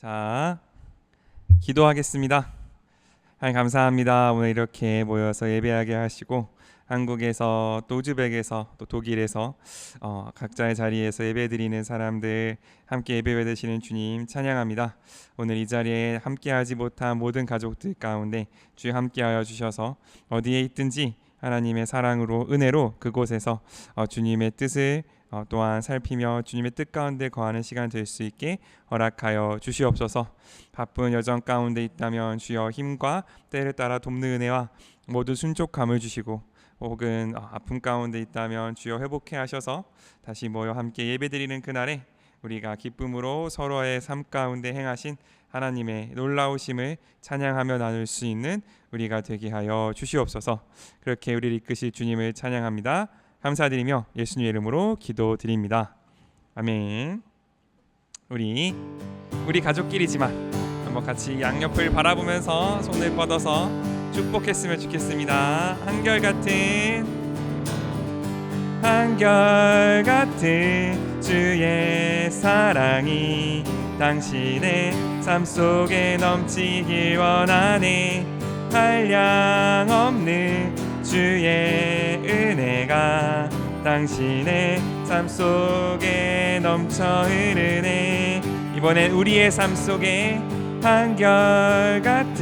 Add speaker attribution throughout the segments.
Speaker 1: 자, 기도하겠습니다. 하나님 감사합니다. 오늘 이렇게 모여서 예배하게 하시고 한국에서 또 우즈벡에서 또 독일에서 각자의 자리에서 예배드리는 사람들 함께 예배 받으시는 주님 찬양합니다. 오늘 이 자리에 함께하지 못한 모든 가족들 가운데 주여 함께하여 주셔서 어디에 있든지 하나님의 사랑으로 은혜로 그곳에서 주님의 뜻을 또한 살피며 주님의 뜻 가운데 거하는 시간 될 수 있게 허락하여 주시옵소서. 바쁜 여정 가운데 있다면 주여 힘과 때를 따라 돕는 은혜와 모두 순족함을 주시고, 혹은 아픔 가운데 있다면 주여 회복해 하셔서 다시 모여 함께 예배드리는 그날에 우리가 기쁨으로 서로의 삶 가운데 행하신 하나님의 놀라우심을 찬양하며 나눌 수 있는 우리가 되게 하여 주시옵소서. 그렇게 우리를 이끄실 주님을 찬양합니다. 감사드리며 예수님의 이름으로 기도드립니다. 아멘. 우리 가족끼리지만 한번 같이 양옆을 바라보면서 손을 뻗어서 축복했으면 좋겠습니다. 한결같은 주의 사랑이 당신의 삶 속에 넘치길 원하네. 한량없는 주의 은혜가 당신의 삶 속에 넘쳐 흐르네. 이번엔 우리의 삶 속에 한결같은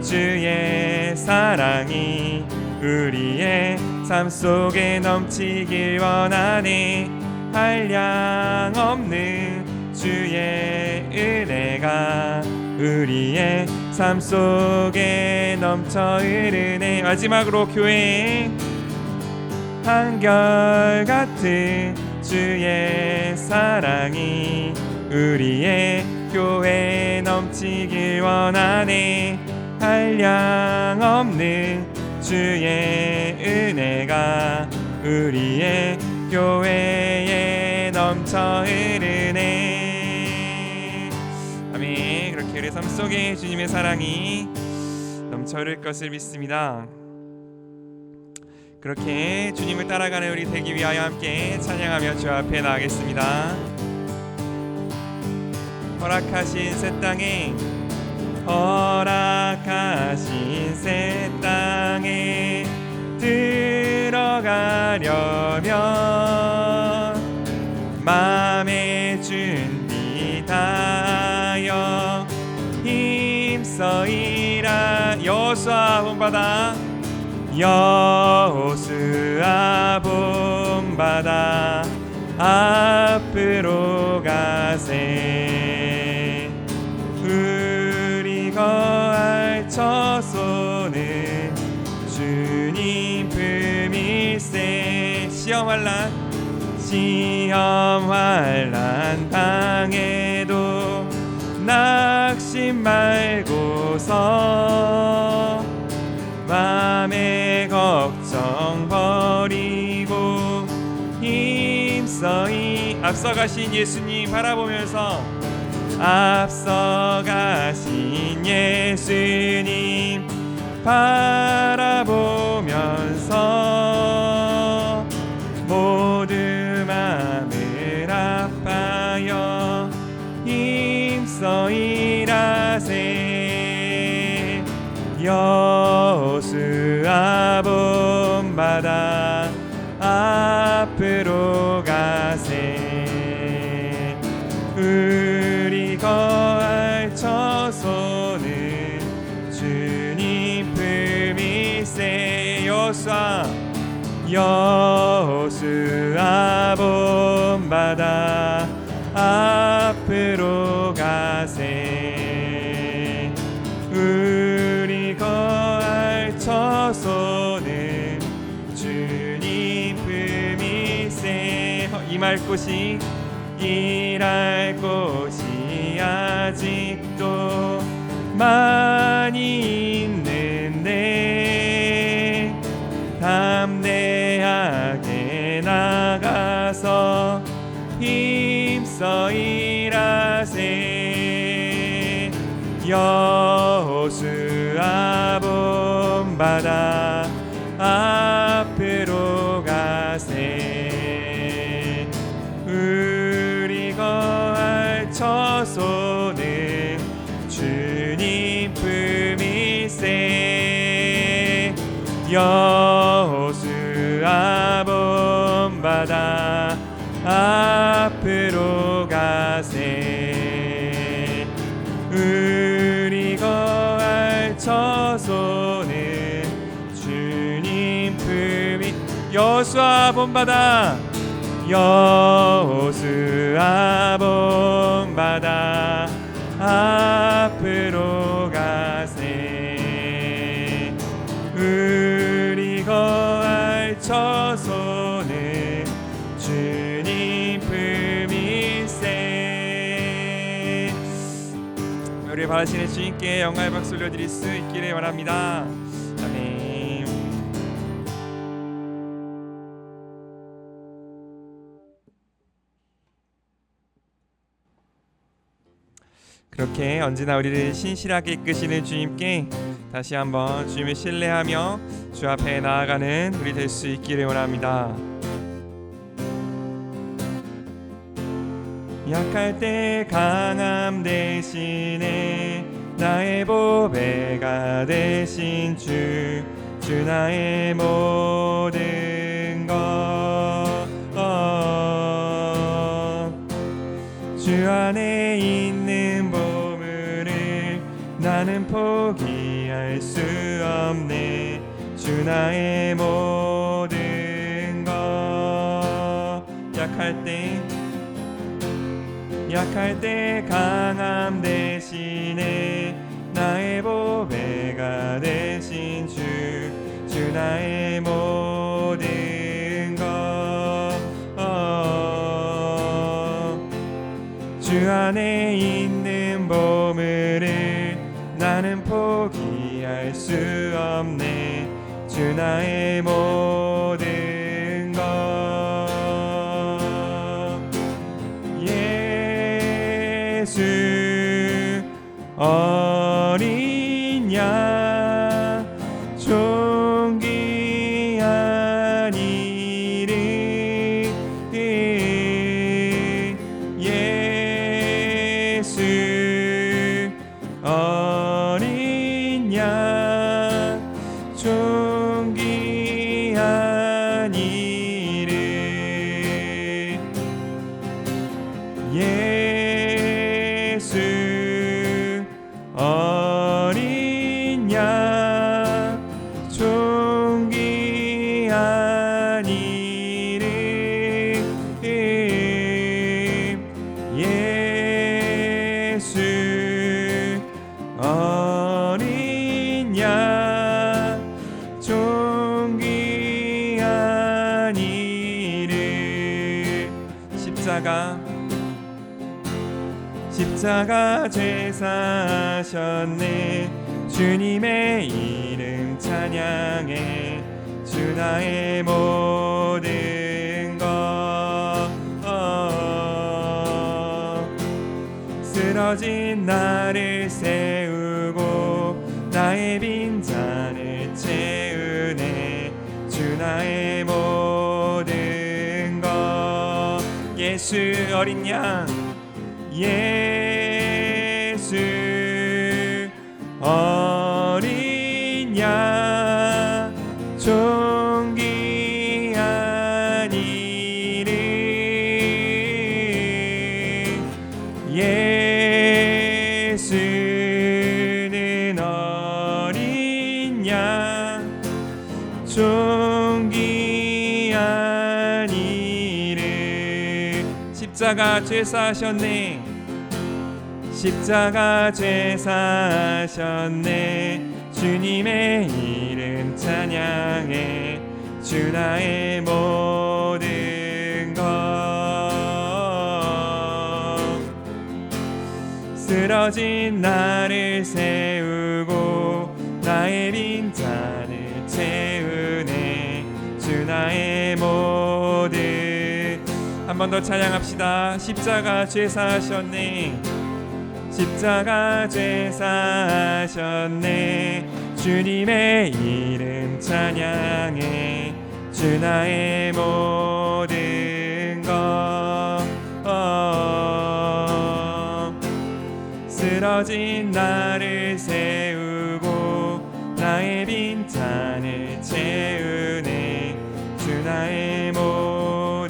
Speaker 1: 주의 사랑이 우리의 삶 속에 넘치길 원하네. 한량없는 주의 은혜가 우리의 삶 속에 넘쳐 흐르네. 마지막으로 교회 한결같은 주의 사랑이 우리의 교회에 넘치길 원하네. 한량없는 주의 은혜가 우리의 교회에 넘쳐 흐르네. 아멘. 그렇게 우리 삶 속에 주님의 사랑이 넘쳐 흐를 것을 믿습니다. 그렇게 주님을 따라가는 우리 되기 위하여 함께 찬양하며 주 앞에 나가겠습니다. 허락하신 새 땅에 들어가려면 마음의 준비 다하여 힘써 일하. 여호수아 본받아 앞으로 가세. 우리 거할 처소는 주님 품일세. 시험 환난 방에도 낙심 말고서 맘의 걱정 버리고 힘써 앞서가신 예수님 바라보면서 앞서가신 예수님 바라보면서 모두 맘을 아파여 힘써 일하세. 여호수아 본받아 앞으로 가세. 우리 거할 처소는 주님 품일세. 여호수아 본받아 앞으로 가세. 우리 거할 처소는 주님 품일세. 일할 곳이 아직도 많이 있는데 담대하게 나가서 힘써 일하세. 여호수아 본받아 앞으로 가세. 우리 거할 처소는 본받아 앞으로 가세. 우리 거할 처소는 주님 품이. 여호수아 본받아 여호수아 본받아 앞으로 가세. 우리 거할 처소는 주님 품일세. 우리 바라시는 주님께 영광의 박수 올려드릴 수 있기를 원합니다. 아멘. 그렇게 언제나 우리를 신실하게 이끄시는 주님께 다시 한번 주님을 신뢰하며 주 앞에 나아가는 우리 될 수 있기를 원합니다. 약할 때 강함 대신에 나의 보배가 되신 주 나의 모든 것. 주 안에 있는 보물을 나는 포기할 수 없네. 주 나의 모든 것. 약할 때 강함 대신에 나의 보배가 되신 주 나의 모든 것. 주 안에 있는 보물을 나는 포기할 수 없네. 주 나의 모든 것. 예수 어린 양 존귀한 이름. 예수 어린 양 존귀한 이름. 예수 어린 양 존귀한 이름. 예수 어린 양 존귀한 이름. 십자가 죄사하셨네. 주님의 이름 찬양해. 주 나의 모든 것. 쓰러진 나를 세우고 나의 빈잔을 채우네. 주 나의 모든 것. 예수 어린 양. 예수 어린 양 존귀한 이름. 예수는 어린 양 존귀한 이름. 십자가 죄사하셨네. 십자가 죄사하셨네. 주님의 이름 찬양해. 주 나의 모든 것. 쓰러진 나를 세우고 나의 빈잔을 채우네. 주 나의 모든. 한 번 더 찬양합시다. 십자가 죄사하셨네. 십자가 죄사하셨네. 주님의 이름 찬양해. 주 나의 모든 것. 쓰러진 나를 세우고 나의 빈잔을 채우네. 주 나의 모든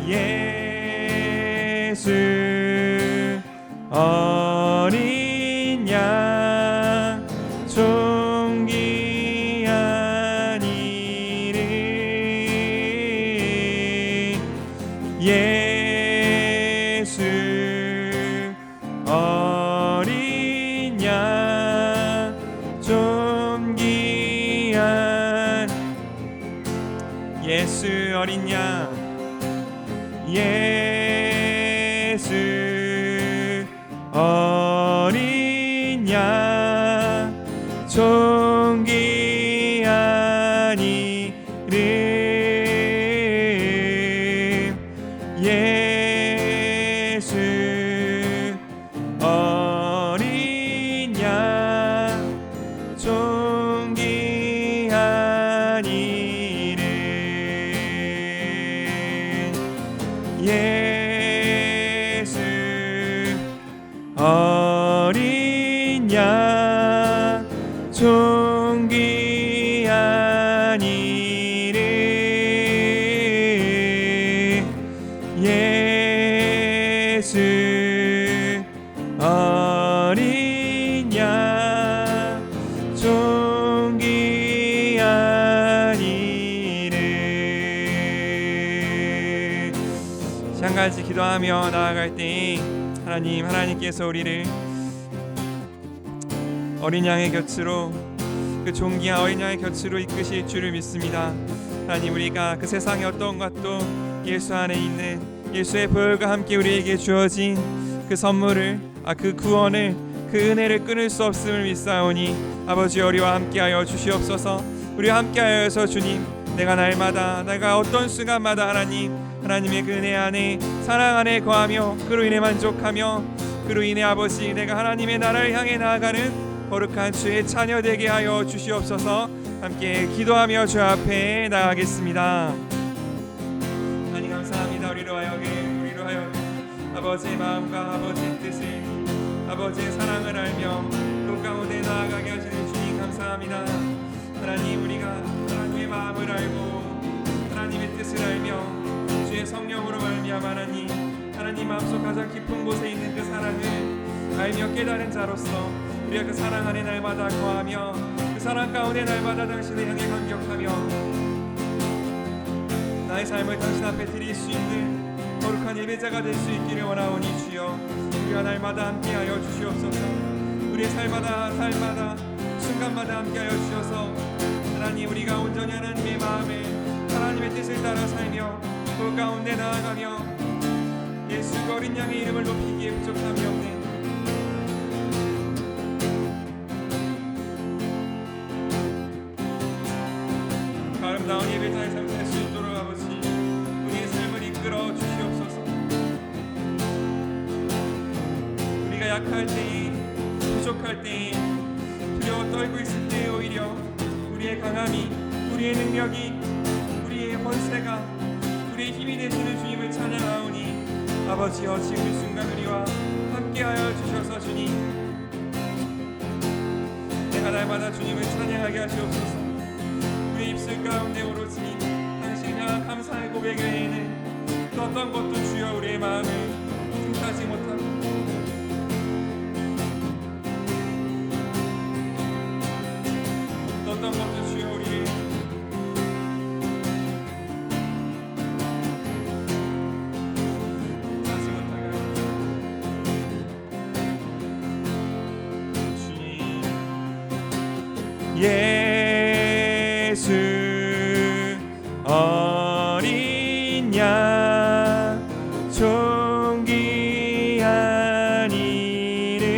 Speaker 1: 예수 어린 양 존귀한 이름 예수 어린 양 존귀한 예수 어린 양 예수 어린 양 존귀한 이름 예수 어린 양 존귀한 이름 예수 어린 양 존귀한 이름 예수 어린 양 존귀한 이름. 한 가지 기도하며 나아갈 때 하나님께서 우리를 어린 양의 곁으로 그 존귀한 어린 양의 곁으로 이끄실 줄을 믿습니다. 하나님 우리가 그 세상의 어떤 것도 예수 안에 있는 예수의 보혈과 함께 우리에게 주어진 그 선물을 그 구원을 그 은혜를 끊을 수 없음을 믿사오니 아버지 우리와 함께하여 주시옵소서. 우리와 함께하여서 주님 내가 날마다 내가 어떤 순간마다 하나님의 그 은혜 안에 사랑 안에 거하며 그로 인해 만족하며 그로 인해 아버지 내가 하나님의 나라를 향해 나아가는 거룩한 주의 자녀 되게 하여 주시옵소서. 함께 기도하며 주 앞에 나가겠습니다. 하나님 감사합니다. 우리로 하여 아버지의 마음과 아버지의 뜻을 아버지의 사랑을 알며 그 가운데 나아가게 하시는 주님 감사합니다. 하나님 우리가 하나님의 마음을 알고 하나님의 뜻을 알며 주의 성령으로 말미암아 하나님 마음속 가장 깊은 곳에 있는 그 사랑을 알며 깨달은 자로서 우리가 그 사랑 안에 날마다 거하며 그 사랑 가운데 날마다 당신을 향해 감격하며 나의 삶을 당신 앞에 드릴 수 있는 거룩한 예배자가 될 수 있기를 원하오니 주여 우리가 날마다 함께하여 주시옵소서. 우리의 삶마다 순간마다 함께하여 주셔서 하나님 우리가 온전히 하나님의 마음을 하나님의 뜻을 따라 살며 그 가운데 나아가며 예수 어린 양의 이름을 높이기에 부족함이 없는 아름다운 예배자의 삶 살 수 있도록 아버지 우리의 삶을 이끌어 주시옵소서. 우리가 약할 때에 부족할 때에 두려워 떨고 있을 때에 오히려 우리의 강함이 우리의 능력이 우리의 권세가 우리의 힘이 되시는 주님을 찬양하오니 아버지여 지금 이 순간 우리와 함께하여 주셔서 주님 내가 날마다 주님을 찬양하게 하시옵소서. 우리 입술 가운데 오로지 당신을 향한 감사의 고백 외에는 또 어떤 것도 주여 우리의 마음을 뜻하지 못하고 또 어떤 것도 주여 우리를 뜻하지 못하게 주님 예수 어린 양 존귀한 이름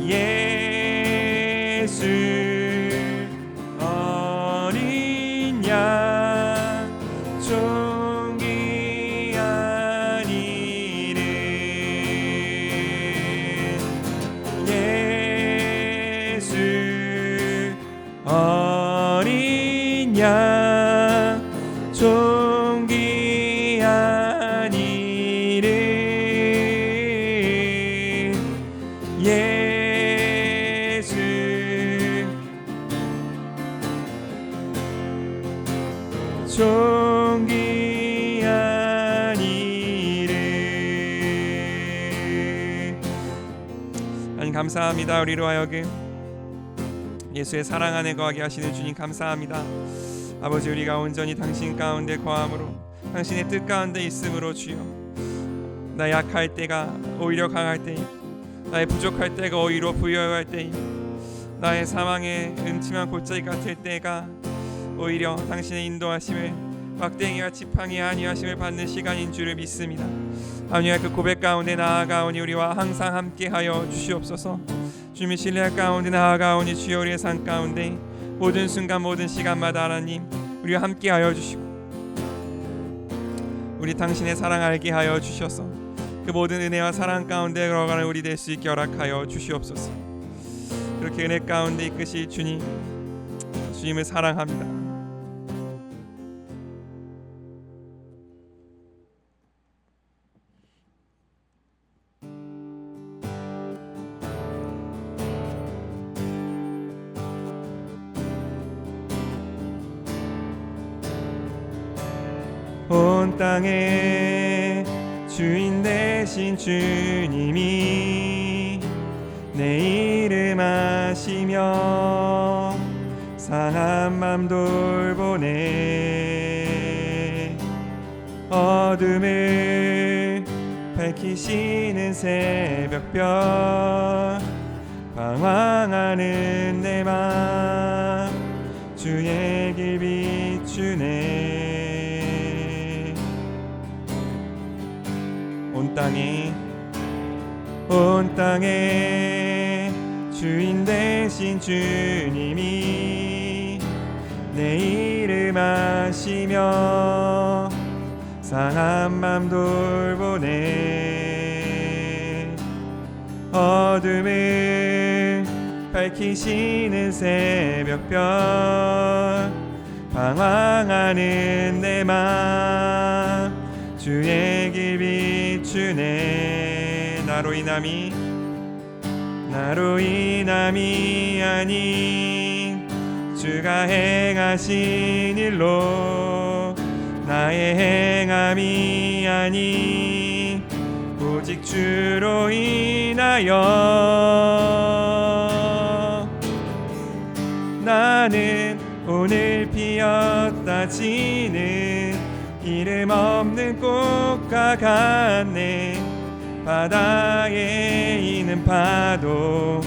Speaker 1: 예수 어린 양 존귀한 이름 예수 어린 양 존귀한 존귀한 이름. 하나님 감사합니다. 우리로 하여금 예수의 사랑 안에 거하게 하시는 주님 감사합니다. 아버지, 우리가 온전히 당신 가운데 거함으로 당신의 뜻 가운데 있음으로 주여, 나 약할 때가 오히려 강할 때임, 나의 부족할 때가 오히려 부여할 때임, 나의 사망의 음침한 골짜기 같을 때가 오히려 당신의 인도하심을 막대기와 지팡이 아니하심을 받는 시간인 줄을 믿습니다. 하나님, 그 고백 가운데 나아가오니 우리와 항상 함께하여 주시옵소서. 주님의 신뢰할 가운데 나아가오니 주여, 우리의 삶 가운데 모든 순간 모든 시간마다 하나님 우리와 함께하여 주시고 우리 당신의 사랑 알게 하여 주셔서 그 모든 은혜와 사랑 가운데 걸어가는 우리 될 수 있게 허락하여 주시옵소서. 그렇게 은혜 가운데 이끄실 주님, 주님을 사랑합니다. 온 땅의 주인 되신 주님이 내 이름 아시며 상한 맘 돌보네. 어둠을 밝히시는 새벽별, 방황하는 내 맘 주의 길 비추네. 온 땅에 주인 되신 주님이 내 이름 아시며 상한 맘 돌보네. 어둠을 밝히시는 새벽별, 방황하는 내 맘 주의 길 비추네. 나로 인함이 아닌 주가 행하신 일로, 나의 행함이 아닌 오직 주로 인하여 나는 오늘 피었다 지는 이름 없는 꽃과 같네. 바다에 있는 파도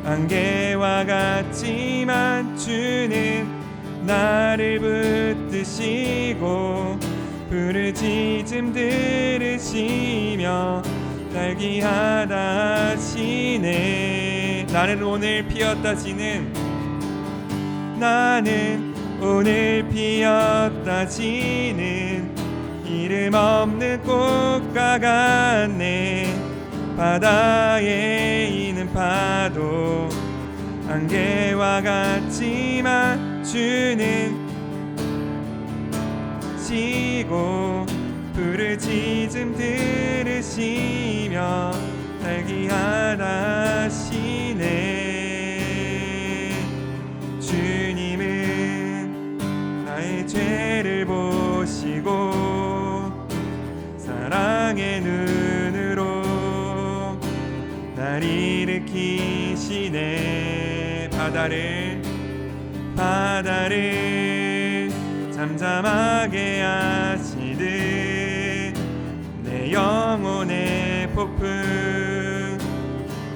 Speaker 1: 안개와 같지만 주는 나를 붙드시고 부르짖음 들으시며 날기하다 하시네. 나는 오늘 피었다 지는 이름 없는 꽃과 같네. 바다에 있는 파도 안개와 같지만 주는 시고 부르짖음 들으시며 날기하다 하시네. 주님은 나의 죄를 보시고 사랑의 눈으로 날 일으키시네. 바다를 잠잠하게 하시듯 내 영혼의 폭풍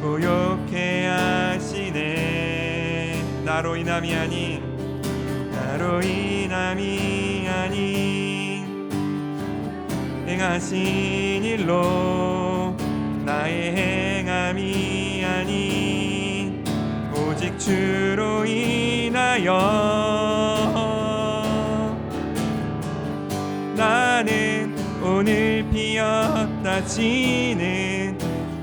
Speaker 1: 고요케 하시네. 나로 인함이 아닌 행하신 일로, 나의 행함이 아닌 오직 주로 인하여 나는 오늘 피었다 지는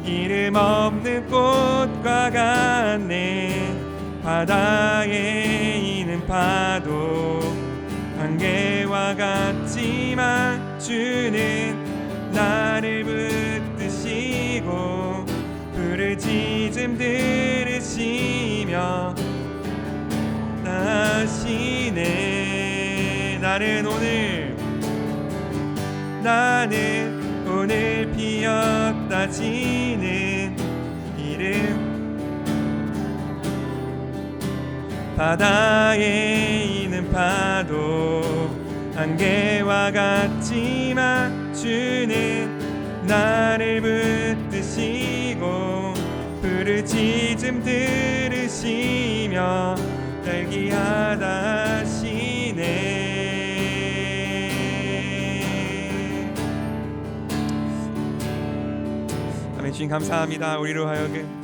Speaker 1: 이름 없는 꽃과 같네. 바다에 있는 파도 안개와 같지만 주는 나를 붙드시고 부르짖음 들으시며 하시네. 나는 오늘 나는 오늘 피었다 지는 이름 바다에 있는 파도 안개와 같지만 주는 나를 붙드시고 부르짖음 들으시며 날기하다 하시네. 아멘. 주님 감사합니다. 우리로 하여금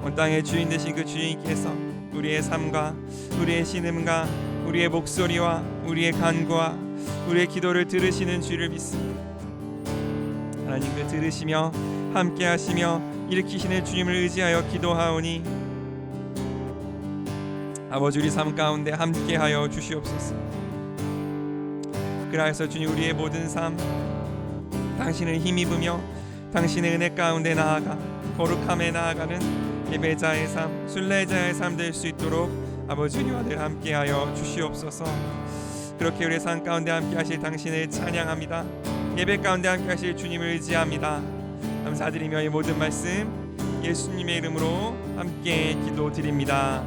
Speaker 1: 온 땅의 주인 되신 그 주인께서 우리의 삶과 우리의 신음과 우리의 목소리와 우리의 간구와 우리의 기도를 들으시는 주를 믿습니다. 하나님 그 들으시며 함께 하시며 일으키시는 주님을 의지하여 기도하오니 아버지 우리 삶 가운데 함께하여 주시옵소서. 그래서 주님 우리의 모든 삶 당신을 힘입으며 당신의 은혜 가운데 나아가 거룩함에 나아가는 예배자의 삶, 순례자의 삶 될 수 있도록 아버지 우리와 늘 함께하여 주시옵소서. 그렇게 우리의 삶 가운데 함께하실 당신을 찬양합니다. 예배 가운데 함께하실 주님을 의지합니다. 감사드리며 이 모든 말씀 예수님의 이름으로 함께 기도드립니다.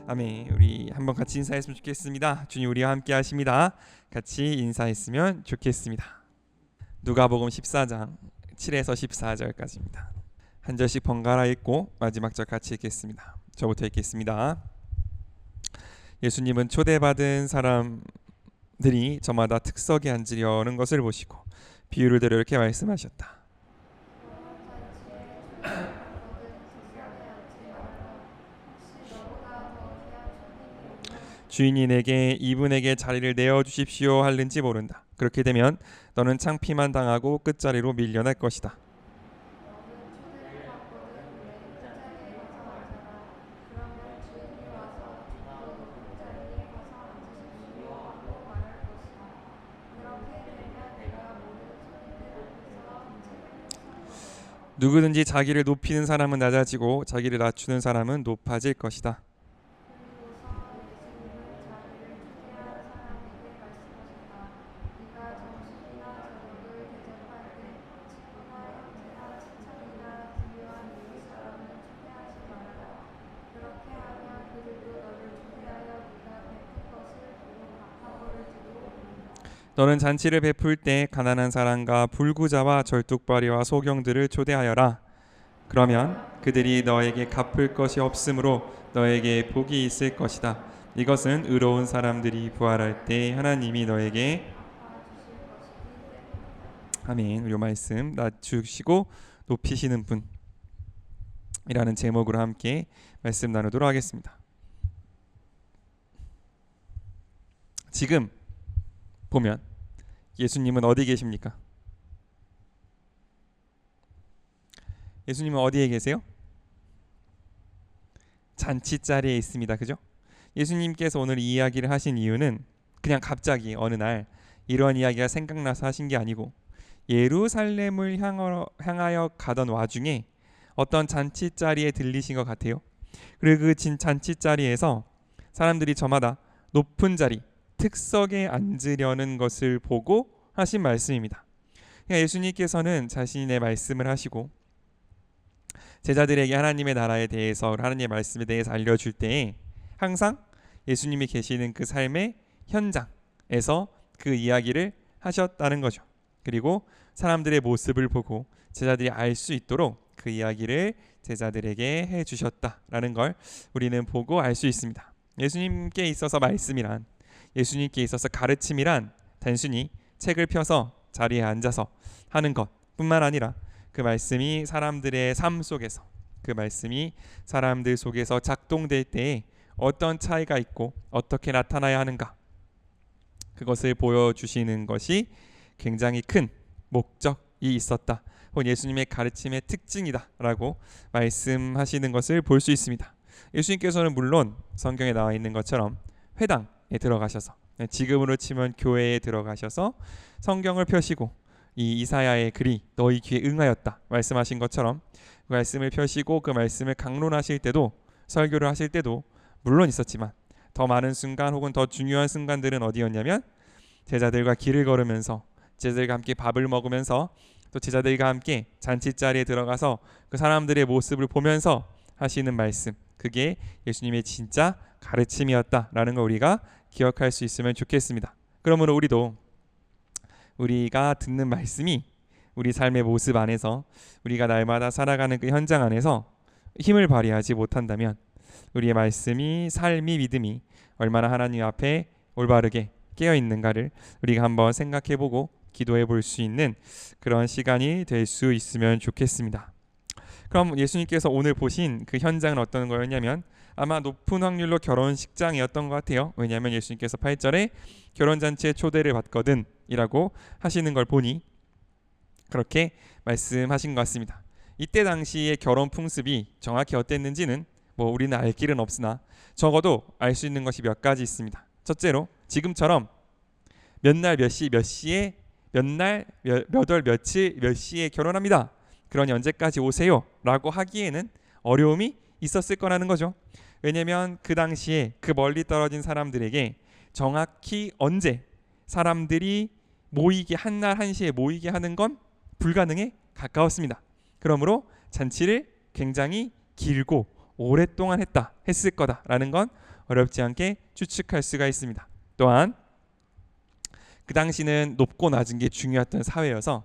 Speaker 1: 아멘. 우리 한번 같이 인사했으면 좋겠습니다. 주님 우리와 함께하십니다. 같이 인사했으면 좋겠습니다. 누가복음 14장 7에서 14절까지입니다. 한 절씩 번갈아 읽고 마지막 절 같이 읽겠습니다. 저부터 읽겠습니다. 예수님은 초대받은 사람들이 저마다 특석에 앉으려는 것을 보시고 비유를 들어 이렇게 말씀하셨다. 주인이 내게 이분에게 자리를 내어주십시오 하는지 모른다. 그렇게 되면 너는 창피만 당하고 끝자리로 밀려날 것이다. 누구든지 자기를 높이는 사람은 낮아지고 자기를 낮추는 사람은 높아질 것이다. 너는 잔치를 베풀 때 가난한 사람과 불구자와 절뚝발이와 소경들을 초대하여라. 그러면 그들이 너에게 갚을 것이 없으므로 너에게 복이 있을 것이다. 이것은 의로운 사람들이 부활할 때 하나님이 너에게 아멘. 이 말씀 낮추시고 높이시는 분이라는 제목으로 함께 말씀 나누도록 하겠습니다. 지금 보면 예수님은 어디 계십니까? 예수님은 어디에 계세요? 잔치자리에 있습니다. 그죠? 예수님께서 오늘 이 이야기를 하신 이유는 그냥 갑자기 어느 날 이런 이야기가 생각나서 하신 게 아니고 예루살렘을 향하여 가던 와중에 어떤 잔치자리에 들리신 것 같아요. 그리고 그 잔치자리에서 사람들이 저마다 높은 자리 특석에 앉으려는 것을 보고 하신 말씀입니다. 그러니까 예수님께서는 자신의 말씀을 하시고 제자들에게 하나님의 나라에 대해서 하나님의 말씀에 대해서 알려줄 때에 항상 예수님이 계시는 그 삶의 현장에서 그 이야기를 하셨다는 거죠. 그리고 사람들의 모습을 보고 제자들이 알 수 있도록 그 이야기를 제자들에게 해주셨다라는 걸 우리는 보고 알 수 있습니다. 예수님께 있어서 말씀이란, 예수님께 있어서 가르침이란 단순히 책을 펴서 자리에 앉아서 하는 것뿐만 아니라 그 말씀이 사람들의 삶 속에서, 그 말씀이 사람들 속에서 작동될 때에 어떤 차이가 있고 어떻게 나타나야 하는가, 그것을 보여주시는 것이 굉장히 큰 목적이 있었다, 혹은 예수님의 가르침의 특징이다라고 말씀하시는 것을 볼 수 있습니다. 예수님께서는 물론 성경에 나와 있는 것처럼 회당에 들어가셔서, 지금으로 치면 교회에 들어가셔서 성경을 펴시고 이 이사야의 글이 너희 귀에 응하였다 말씀하신 것처럼 그 말씀을 펴시고 그 말씀을 강론하실 때도, 설교를 하실 때도 물론 있었지만 더 많은 순간 혹은 더 중요한 순간들은 어디였냐면 제자들과 길을 걸으면서 제자들과 함께 밥을 먹으면서 또 제자들과 함께 잔치자리에 들어가서 그 사람들의 모습을 보면서 하시는 말씀, 그게 예수님의 진짜 가르침이었다라는 걸 우리가 기억할 수 있으면 좋겠습니다. 그러므로 우리가 듣는 말씀이 우리 삶의 모습 안에서 우리가 날마다 살아가는 그 현장 안에서 힘을 발휘하지 못한다면 우리의 말씀이, 삶이, 믿음이 얼마나 하나님 앞에 올바르게 깨어 있는가를 우리가 한번 생각해보고 기도해 볼 수 있는 그런 시간이 될 수 있으면 좋겠습니다. 그럼 예수님께서 오늘 보신 그 현장은 어떤 거였냐면 아마 높은 확률로 결혼식장이었던 것 같아요. 왜냐하면 예수님께서 8절에 결혼잔치에 초대를 받거든 이라고 하시는 걸 보니 그렇게 말씀하신 것 같습니다. 이때 당시의 결혼 풍습이 정확히 어땠는지는 우리는 알 길은 없으나 적어도 알 수 있는 것이 몇 가지 있습니다. 첫째로 지금처럼 몇 날 몇 시 몇 시에 몇 날 몇 월 며칠 몇 시에 결혼합니다. 그러니 언제까지 오세요? 라고 하기에는 어려움이 있었을 거라는 거죠. 왜냐하면 그 당시에 그 멀리 떨어진 사람들에게 정확히 언제 사람들이 모이게 한날 한시에 모이게 하는 건 불가능에 가까웠습니다. 그러므로 잔치를 굉장히 길고 오랫동안 했을 거다라는 건 어렵지 않게 추측할 수가 있습니다. 또한 그 당시는 높고 낮은 게 중요했던 사회여서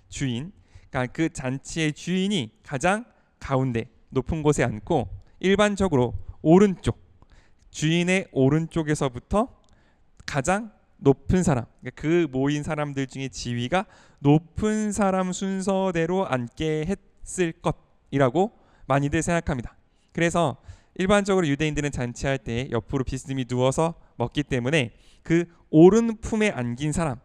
Speaker 1: 그러니까 그 잔치의 주인이 가장 가운데 높은 곳에 앉고 일반적으로 오른쪽, 주인의 오른쪽에서부터 가장 높은 사람, 그러니까 그 모인 사람들 중에 지위가 높은 사람 순서대로 앉게 했을 것이라고 많이들 생각합니다. 그래서 일반적으로 유대인들은 잔치할 때 옆으로 비스듬히 누워서 먹기 때문에 그 오른품에 안긴 사람,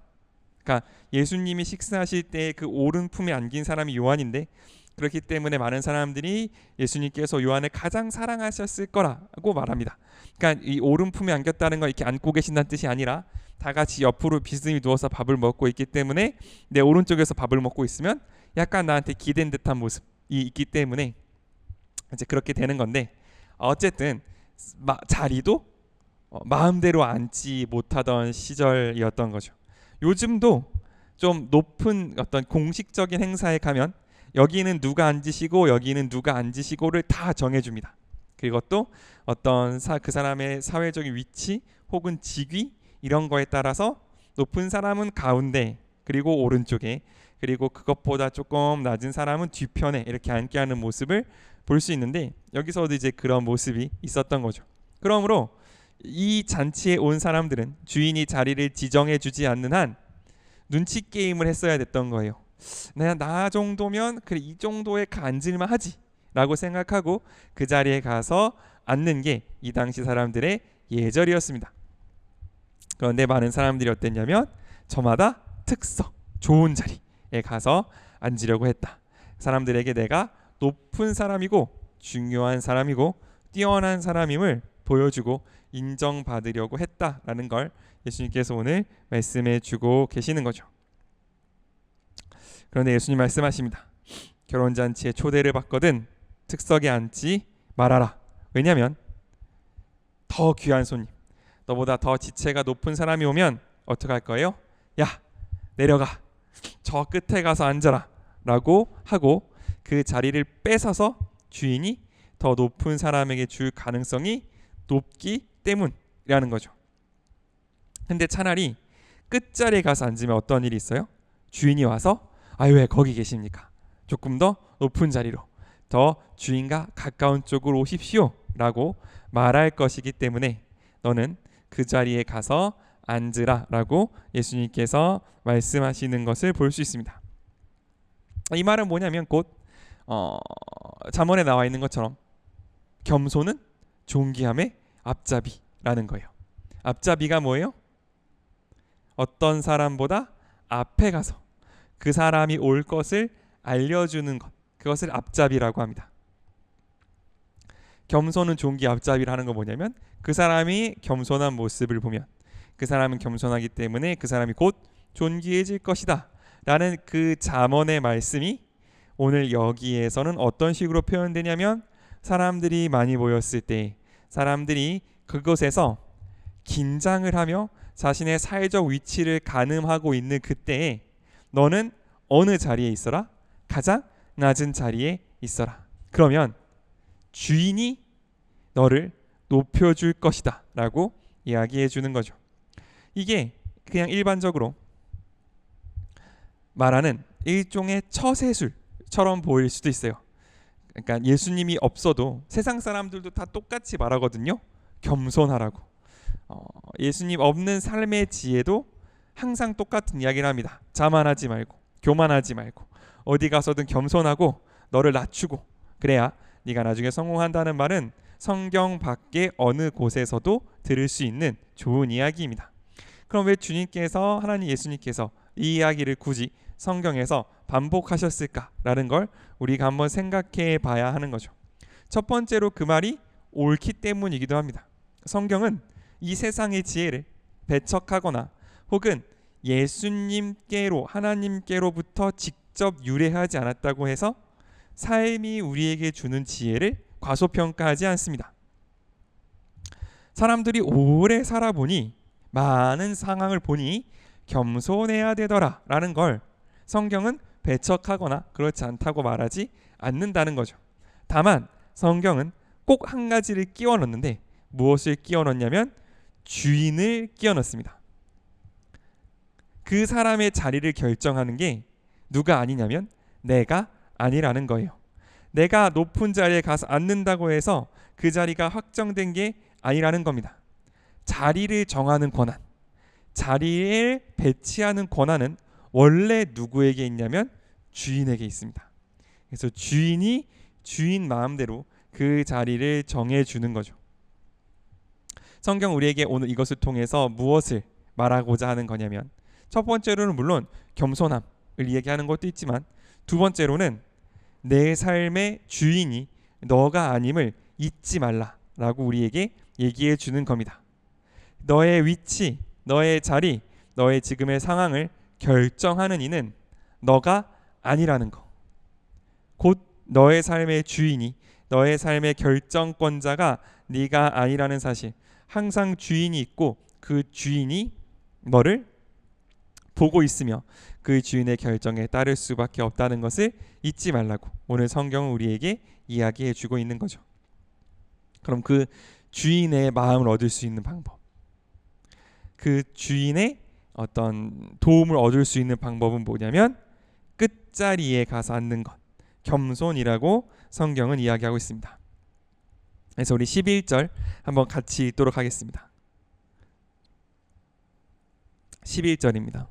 Speaker 1: 그러니까 예수님이 식사하실 때 그 오른품에 안긴 사람이 요한인데 그렇기 때문에 많은 사람들이 예수님께서 요한을 가장 사랑하셨을 거라고 말합니다. 그러니까 이 오른품에 안겼다는 건 이렇게 앉고 계신다는 뜻이 아니라 다 같이 옆으로 비스듬히 누워서 밥을 먹고 있기 때문에 내 오른쪽에서 밥을 먹고 있으면 약간 나한테 기댄 듯한 모습이 있기 때문에 이제 그렇게 되는 건데 어쨌든 자리도 마음대로 앉지 못하던 시절이었던 거죠. 요즘도 좀 높은 어떤 공식적인 행사에 가면 여기는 누가 앉으시고 여기는 누가 앉으시고를 다 정해줍니다. 그것도 어떤 그 사람의 사회적인 위치 혹은 직위 이런 거에 따라서 높은 사람은 가운데 그리고 오른쪽에 그리고 그것보다 조금 낮은 사람은 뒤편에 이렇게 앉게 하는 모습을 볼 수 있는데 여기서도 이제 그런 모습이 있었던 거죠. 그러므로 이 잔치에 온 사람들은 주인이 자리를 지정해 주지 않는 한 눈치 게임을 했어야 됐던 거예요. 나 정도면 그래 이 정도에 앉을만 하지 라고 생각하고 그 자리에 가서 앉는 게 이 당시 사람들의 예절이었습니다. 그런데 많은 사람들이 어땠냐면 저마다 특석 좋은 자리에 가서 앉으려고 했다. 사람들에게 내가 높은 사람이고 중요한 사람이고 뛰어난 사람임을 보여주고 인정받으려고 했다라는 걸 예수님께서 오늘 말씀해 주고 계시는 거죠. 그런데 예수님 말씀하십니다. 결혼잔치에 초대를 받거든 특석에 앉지 말아라. 왜냐하면 더 귀한 손님, 너보다 더 지체가 높은 사람이 오면 어떻게 할 거예요? 야 내려가 저 끝에 가서 앉아라 라고 하고 그 자리를 뺏어서 주인이 더 높은 사람에게 줄 가능성이 높기 때문이라는 거죠. 근데 차라리 끝자리에 가서 앉으면 어떤 일이 있어요? 주인이 와서 왜 거기 계십니까? 조금 더 높은 자리로 더 주인과 가까운 쪽으로 오십시오 라고 말할 것이기 때문에 너는 그 자리에 가서 앉으라 라고 예수님께서 말씀하시는 것을 볼 수 있습니다. 이 말은 뭐냐면 곧 잠언에 나와 있는 것처럼 겸손은 존귀함의 앞잡이라는 거예요. 앞잡이가 뭐예요? 어떤 사람보다 앞에 가서 그 사람이 올 것을 알려주는 것, 그것을 앞잡이라고 합니다. 겸손은 존귀 앞잡이라는 건 뭐냐면 그 사람이 겸손한 모습을 보면 그 사람은 겸손하기 때문에 그 사람이 곧 존귀해질 것이다 라는 그 잠언의 말씀이 오늘 여기에서는 어떤 식으로 표현되냐면 사람들이 많이 모였을 때 사람들이 그곳에서 긴장을 하며 자신의 사회적 위치를 가늠하고 있는 그때에 너는 어느 자리에 있어라? 가장 낮은 자리에 있어라. 그러면 주인이 너를 높여줄 것이다 라고 이야기해 주는 거죠. 이게 그냥 일반적으로 말하는 일종의 처세술처럼 보일 수도 있어요. 그러니까 예수님이 없어도 세상 사람들도 다 똑같이 말하거든요. 겸손하라고. 예수님 없는 삶의 지혜도 항상 똑같은 이야기를 합니다. 자만하지 말고 교만하지 말고 어디 가서든 겸손하고 너를 낮추고 그래야 네가 나중에 성공한다는 말은 성경 밖에 어느 곳에서도 들을 수 있는 좋은 이야기입니다. 그럼 왜 주님께서 하나님 예수님께서 이 이야기를 굳이 성경에서 반복하셨을까라는 걸 우리가 한번 생각해 봐야 하는 거죠. 첫 번째로 그 말이 옳기 때문이기도 합니다. 성경은 이 세상의 지혜를 배척하거나 혹은 예수님께로 하나님께로부터 직접 유래하지 않았다고 해서 삶이 우리에게 주는 지혜를 과소평가하지 않습니다. 사람들이 오래 살아보니 많은 상황을 보니 겸손해야 되더라 라는 걸 성경은 배척하거나 그렇지 않다고 말하지 않는다는 거죠. 다만 성경은 꼭 한 가지를 끼워 넣는데 무엇을 끼워 넣냐면 주인을 끼워 넣습니다. 그 사람의 자리를 결정하는 게 누가 아니냐면 내가 아니라는 거예요. 내가 높은 자리에 가서 앉는다고 해서 그 자리가 확정된 게 아니라는 겁니다. 자리를 정하는 권한, 자리에 배치하는 권한은 원래 누구에게 있냐면 주인에게 있습니다. 그래서 주인이 주인 마음대로 그 자리를 정해주는 거죠. 성경 우리에게 오늘 이것을 통해서 무엇을 말하고자 하는 거냐면 첫 번째로는 물론 겸손함을 얘기하는 것도 있지만 두 번째로는 내 삶의 주인이 너가 아님을 잊지 말라라고 우리에게 얘기해 주는 겁니다. 너의 위치, 너의 자리, 너의 지금의 상황을 결정하는 이는 너가 아니라는 거. 곧 너의 삶의 주인이, 너의 삶의 결정권자가 네가 아니라는 사실. 항상 주인이 있고 그 주인이 너를 보고 있으며 그 주인의 결정에 따를 수밖에 없다는 것을 잊지 말라고 오늘 성경은 우리에게 이야기해 주고 있는 거죠. 그럼 그 주인의 마음을 얻을 수 있는 방법, 그 주인의 어떤 도움을 얻을 수 있는 방법은 뭐냐면 끝자리에 가서 앉는 것, 겸손이라고 성경은 이야기하고 있습니다. 그래서 우리 11절 한번 같이 읽도록 하겠습니다. 11절입니다.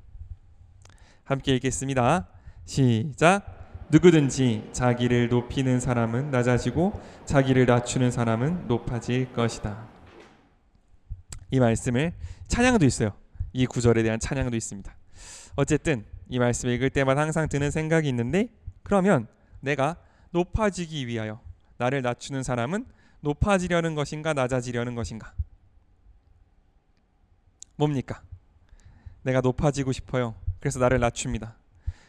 Speaker 1: 함께 읽겠습니다. 시작. 누구든지 자기를 높이는 사람은 낮아지고 자기를 낮추는 사람은 높아질 것이다. 이 말씀을 찬양도 있어요. 이 구절에 대한 찬양도 있습니다. 어쨌든 이 말씀을 읽을 때마다 항상 드는 생각이 있는데 그러면 내가 높아지기 위하여 나를 낮추는 사람은 높아지려는 것인가 낮아지려는 것인가? 뭡니까? 내가 높아지고 싶어요. 그래서 나를 낮춥니다.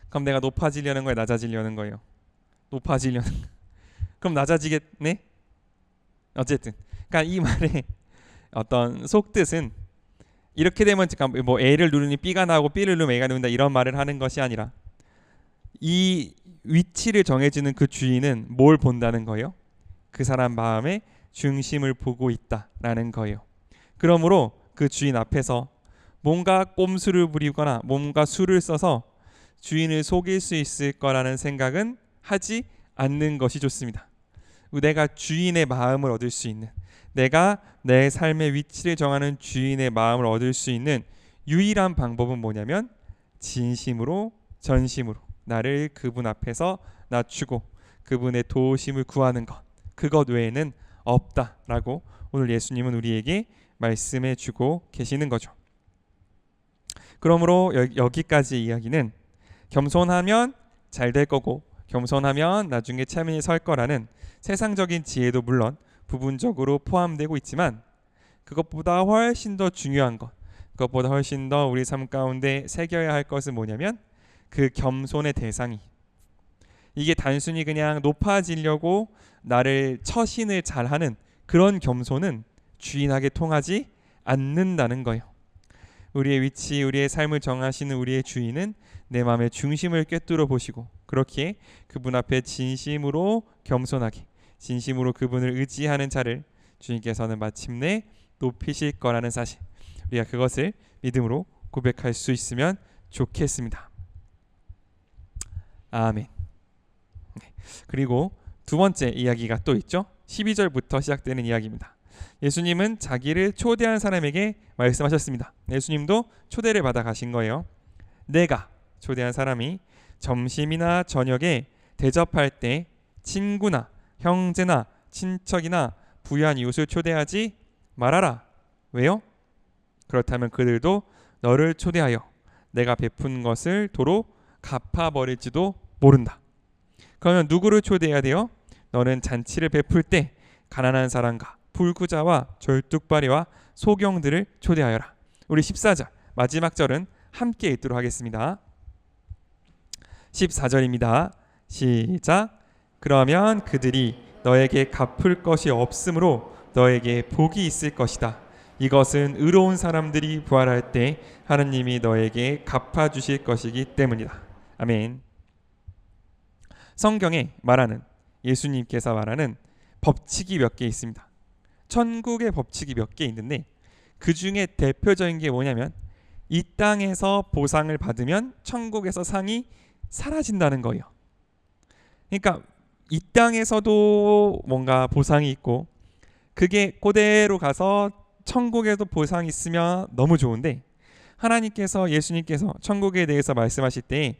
Speaker 1: 그럼 내가 높아지려는 거예요? 낮아지려는 거예요? 높아지려는 거. 그럼 낮아지겠네? 어쨌든 그러니까 이 말의 어떤 속뜻은 이렇게 되면 뭐 A를 누르니 B가 나오고 B를 누르면 A가 나온다 이런 말을 하는 것이 아니라 이 위치를 정해주는 그 주인은 뭘 본다는 거예요? 그 사람 마음의 중심을 보고 있다라는 거예요. 그러므로 그 주인 앞에서 뭔가 꼼수를 부리거나 뭔가 수를 써서 주인을 속일 수 있을 거라는 생각은 하지 않는 것이 좋습니다. 내가 주인의 마음을 얻을 수 있는, 내가 내 삶의 위치를 정하는 주인의 마음을 얻을 수 있는 유일한 방법은 뭐냐면 진심으로 전심으로 나를 그분 앞에서 낮추고 그분의 도우심을 구하는 것, 그것 외에는 없다라고 오늘 예수님은 우리에게 말씀해 주고 계시는 거죠. 그러므로 여기까지 이야기는 겸손하면 잘 될 거고 겸손하면 나중에 차면이 설 거라는 세상적인 지혜도 물론 부분적으로 포함되고 있지만 그것보다 훨씬 더 중요한 것, 그것보다 훨씬 더 우리 삶 가운데 새겨야 할 것은 뭐냐면 그 겸손의 대상이, 이게 단순히 그냥 높아지려고 나를 처신을 잘하는 그런 겸손은 주인에게 통하지 않는다는 거예요. 우리의 위치, 우리의 삶을 정하시는 우리의 주인은 내 마음의 중심을 꿰뚫어 보시고 그렇게 그분 앞에 진심으로 겸손하게 진심으로 그분을 의지하는 자를 주님께서는 마침내 높이실 거라는 사실, 우리가 그것을 믿음으로 고백할 수 있으면 좋겠습니다. 아멘. 그리고 두 번째 이야기가 또 있죠. 12절부터 시작되는 이야기입니다. 예수님은 자기를 초대한 사람에게 말씀하셨습니다. 예수님도 초대를 받아 가신 거예요. 내가 초대한 사람이 점심이나 저녁에 대접할 때 친구나 형제나 친척이나 부유한 이웃을 초대하지 말아라. 왜요? 그렇다면 그들도 너를 초대하여 내가 베푼 것을 도로 갚아버릴지도 모른다. 그러면 누구를 초대해야 돼요? 너는 잔치를 베풀 때 가난한 사람과 불구자와 절뚝발이와 소경들을 초대하여라. 우리 14절 마지막 절은 함께 읽도록 하겠습니다. 14절입니다. 시작. 그러면 그들이 너에게 갚을 것이 없으므로 너에게 복이 있을 것이다. 이것은 의로운 사람들이 부활할 때 하느님이 너에게 갚아주실 것이기 때문이다. 아멘. 성경에 말하는, 예수님께서 말하는 법칙이 몇 개 있습니다. 천국의 법칙이 몇 개 있는데 그 중에 대표적인 게 뭐냐면 이 땅에서 보상을 받으면 천국에서 상이 사라진다는 거예요. 그러니까 이 땅에서도 뭔가 보상이 있고 그게 그대로 가서 천국에도 보상이 있으면 너무 좋은데, 하나님께서, 예수님께서 천국에 대해서 말씀하실 때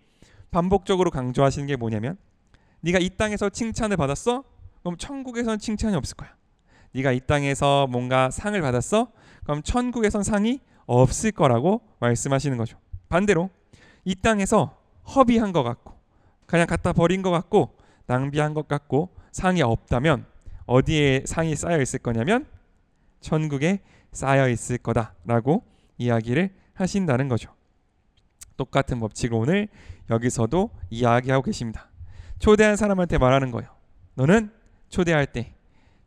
Speaker 1: 반복적으로 강조하시는 게 뭐냐면 네가 이 땅에서 칭찬을 받았어? 그럼 천국에선 칭찬이 없을 거야. 네가 이 땅에서 뭔가 상을 받았어? 그럼 천국에선 상이 없을 거라고 말씀하시는 거죠. 반대로 이 땅에서 허비한 것 같고 그냥 갖다 버린 것 같고 낭비한 것 같고 상이 없다면 어디에 상이 쌓여 있을 거냐면 천국에 쌓여 있을 거다라고 이야기를 하신다는 거죠. 똑같은 법칙을 오늘 여기서도 이야기하고 계십니다. 초대한 사람한테 말하는 거예요. 너는 초대할 때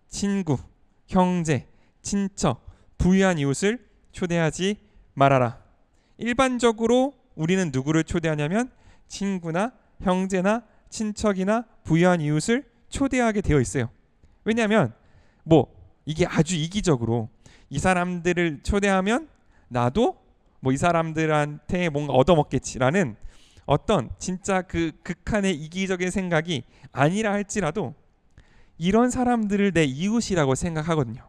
Speaker 1: 친구, 형제, 친척, 부유한 이웃을 초대하지 말아라. 일반적으로 우리는 누구를 초대하냐면 친구나 형제나 친척이나 부유한 이웃을 초대하게 되어 있어요. 왜냐하면 이게 아주 이기적으로 이 사람들을 초대하면 나도 이 사람들한테 뭔가 얻어먹겠지라는 어떤 진짜 그 극한의 이기적인 생각이 아니라 할지라도 이런 사람들을 내 이웃이라고 생각하거든요.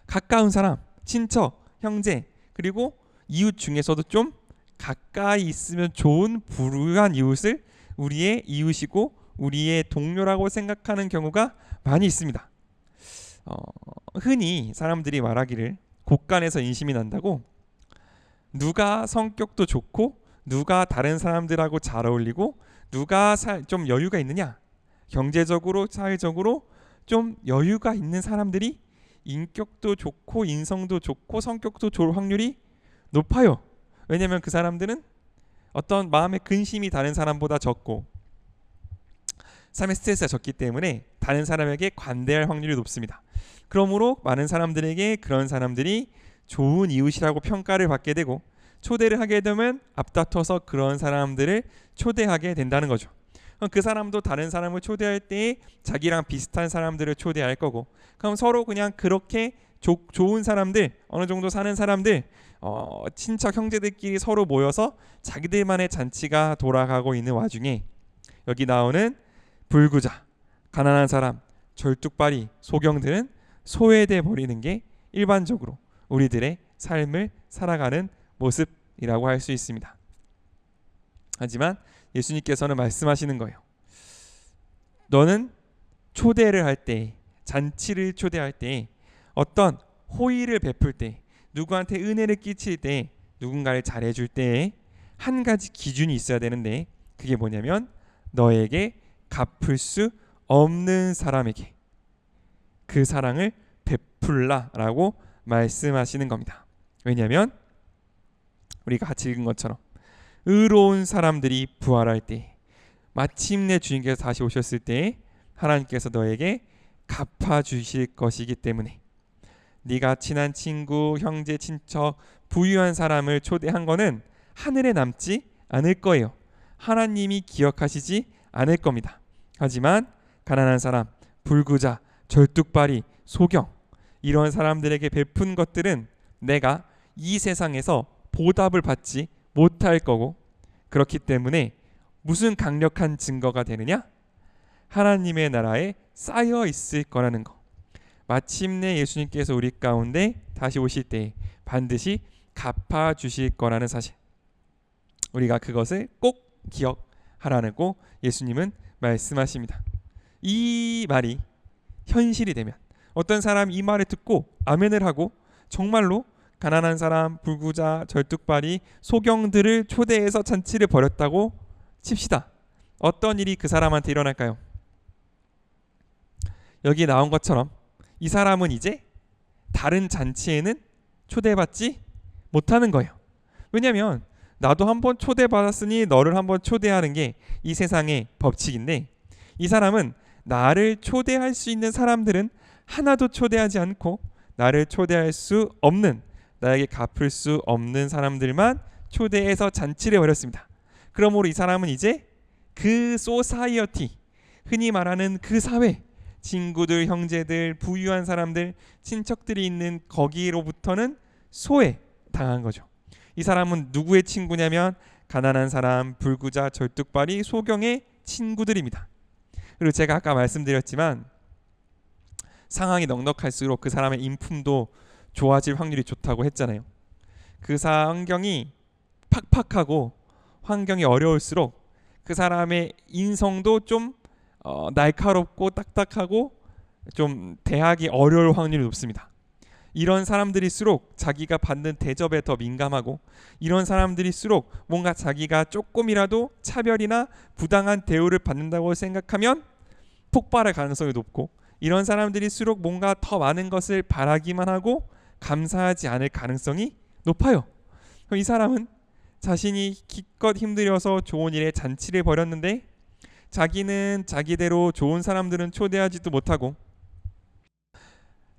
Speaker 1: 가까운 사람, 친척, 형제, 그리고 이웃 중에서도 좀 가까이 있으면 좋은 부유한 이웃을 우리의 이웃이고 우리의 동료라고 생각하는 경우가 많이 있습니다. 흔히 사람들이 말하기를 곳간에서 인심이 난다고, 누가 성격도 좋고 누가 다른 사람들하고 잘 어울리고 누가 좀 여유가 있느냐, 경제적으로 사회적으로 좀 여유가 있는 사람들이 인격도 좋고 인성도 좋고 성격도 좋을 확률이 높아요. 왜냐하면 그 사람들은 어떤 마음의 근심이 다른 사람보다 적고 삶의 스트레스가 적기 때문에 다른 사람에게 관대할 확률이 높습니다. 그러므로 많은 사람들에게 그런 사람들이 좋은 이웃이라고 평가를 받게 되고 초대를 하게 되면 앞다퉈서 그런 사람들을 초대하게 된다는 거죠. 그 사람도 다른 사람을 초대할 때 자기랑 비슷한 사람들을 초대할 거고, 그럼 서로 그냥 그렇게 좋은 사람들, 어느 정도 사는 사람들, 친척 형제들끼리 서로 모여서 자기들만의 잔치가 돌아가고 있는 와중에 여기 나오는 불구자, 가난한 사람, 절뚝발이, 소경들은 소외돼 버리는 게 일반적으로 우리들의 삶을 살아가는 모습이라고 할 수 있습니다. 하지만 예수님께서는 말씀하시는 거예요. 너는 초대를 할 때, 잔치를 초대할 때, 어떤 호의를 베풀 때, 누구한테 은혜를 끼칠 때, 누군가를 잘해줄 때에 한 가지 기준이 있어야 되는데 그게 뭐냐면 너에게 갚을 수 없는 사람에게 그 사랑을 베풀라라고 말씀하시는 겁니다. 왜냐하면 우리가 같이 읽은 것처럼 의로운 사람들이 부활할 때, 마침내 주님께서 다시 오셨을 때 하나님께서 너에게 갚아주실 것이기 때문에 네가 친한 친구, 형제, 친척, 부유한 사람을 초대한 거는 하늘에 남지 않을 거예요. 하나님이 기억하시지 않을 겁니다. 하지만 가난한 사람, 불구자, 절뚝발이, 소경 이런 사람들에게 베푼 것들은 내가 이 세상에서 보답을 받지 못할 거고, 그렇기 때문에 무슨 강력한 증거가 되느냐? 하나님의 나라에 쌓여 있을 거라는 거. 마침내 예수님께서 우리 가운데 다시 오실 때 반드시 갚아 주실 거라는 사실, 우리가 그것을 꼭 기억하라고 예수님은 말씀하십니다. 이 말이 현실이 되면 어떤 사람이 이 말을 듣고 아멘을 하고 정말로 가난한 사람, 불구자, 절뚝발이, 소경들을 초대해서 잔치를 벌였다고 칩시다. 어떤 일이 그 사람한테 일어날까요? 여기 나온 것처럼 이 사람은 이제 다른 잔치에는 초대받지 못하는 거예요. 왜냐하면 나도 한번 초대받았으니 너를 한번 초대하는 게 이 세상의 법칙인데, 이 사람은 나를 초대할 수 있는 사람들은 하나도 초대하지 않고 나를 초대할 수 없는, 나에게 갚을 수 없는 사람들만 초대해서 잔치를 벌였습니다. 그러므로 이 사람은 이제 그 소사이어티, 흔히 말하는 그 사회, 친구들, 형제들, 부유한 사람들, 친척들이 있는 거기로부터는 소외당한 거죠. 이 사람은 누구의 친구냐면 가난한 사람, 불구자, 절뚝발이, 소경의 친구들입니다. 그리고 제가 아까 말씀드렸지만 상황이 넉넉할수록 그 사람의 인품도 좋아질 확률이 좋다고 했잖아요. 그 환경이 팍팍하고 환경이 어려울수록 그 사람의 인성도 좀 날카롭고 딱딱하고 좀 대하기 어려울 확률이 높습니다. 이런 사람들일수록 자기가 받는 대접에 더 민감하고, 이런 사람들일수록 뭔가 자기가 조금이라도 차별이나 부당한 대우를 받는다고 생각하면 폭발할 가능성이 높고, 이런 사람들일수록 뭔가 더 많은 것을 바라기만 하고 감사하지 않을 가능성이 높아요. 그럼 이 사람은 자신이 기껏 힘들여서 좋은 일에 잔치를 벌였는데 자기는 자기대로 좋은 사람들은 초대하지도 못하고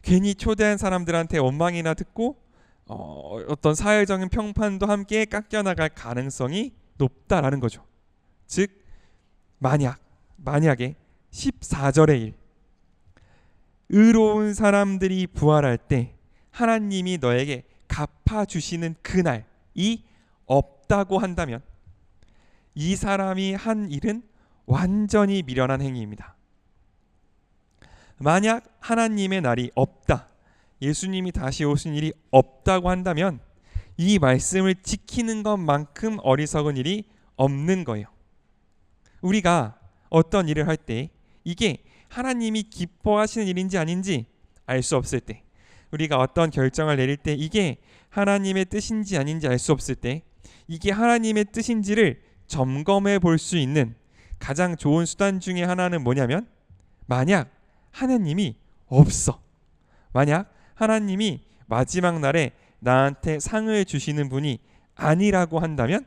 Speaker 1: 괜히 초대한 사람들한테 원망이나 듣고 어떤 사회적인 평판도 함께 깎여나갈 가능성이 높다라는 거죠. 즉 만약에 14절의 일, 의로운 사람들이 부활할 때 하나님이 너에게 갚아주시는 그날이 없다고 한다면 이 사람이 한 일은 완전히 미련한 행위입니다. 만약 하나님의 날이 없다, 예수님이 다시 오신 일이 없다고 한다면 이 말씀을 지키는 것만큼 어리석은 일이 없는 거예요. 우리가 어떤 일을 할 때 이게 하나님이 기뻐하시는 일인지 아닌지 알 수 없을 때, 우리가 어떤 결정을 내릴 때 이게 하나님의 뜻인지 아닌지 알 수 없을 때, 이게 하나님의 뜻인지를 점검해 볼 수 있는 가장 좋은 수단 중에 하나는 뭐냐면, 만약 하나님이 없어, 만약 하나님이 마지막 날에 나한테 상을 주시는 분이 아니라고 한다면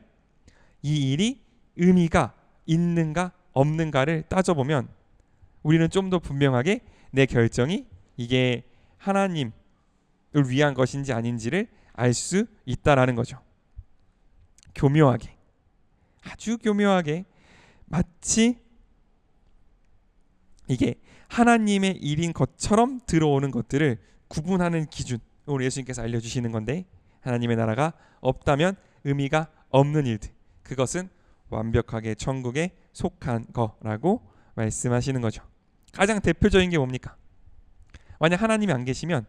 Speaker 1: 이 일이 의미가 있는가 없는가를 따져보면 우리는 좀 더 분명하게 내 결정이 이게 하나님을 위한 것인지 아닌지를 알 수 있다라는 거죠. 교묘하게, 아주 교묘하게 마치 이게 하나님의 일인 것처럼 들어오는 것들을 구분하는 기준, 오늘 예수님께서 알려주시는 건데, 하나님의 나라가 없다면 의미가 없는 일들, 그것은 완벽하게 천국에 속한 거라고 말씀하시는 거죠. 가장 대표적인 게 뭡니까? 만약 하나님이 안 계시면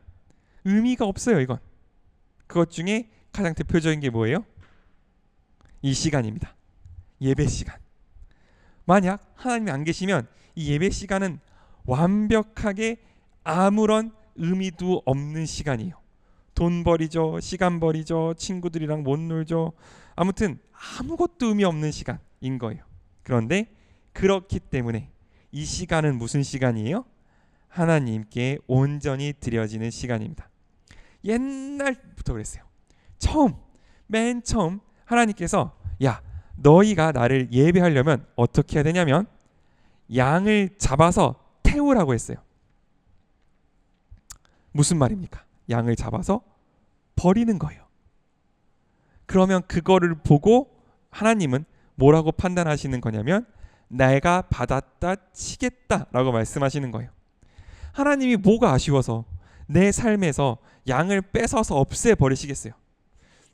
Speaker 1: 의미가 없어요. 이건 그것 중에 가장 대표적인 게 뭐예요? 이 시간입니다. 예배 시간. 만약 하나님이 안 계시면 이 예배 시간은 완벽하게 아무런 의미도 없는 시간이에요. 돈 버리죠, 시간 버리죠, 친구들이랑 못 놀죠. 아무튼 아무것도 의미 없는 시간인 거예요. 그런데 그렇기 때문에 이 시간은 무슨 시간이에요? 하나님께 온전히 드려지는 시간입니다. 옛날부터 그랬어요. 맨 처음 하나님께서 야, 너희가 나를 예배하려면 어떻게 해야 되냐면 양을 잡아서 태우라고 했어요. 무슨 말입니까? 양을 잡아서 버리는 거예요. 그러면 그거를 보고 하나님은 뭐라고 판단하시는 거냐면 내가 받았다 치겠다라고 말씀하시는 거예요. 하나님이 뭐가 아쉬워서 내 삶에서 양을 뺏어서 없애버리시겠어요?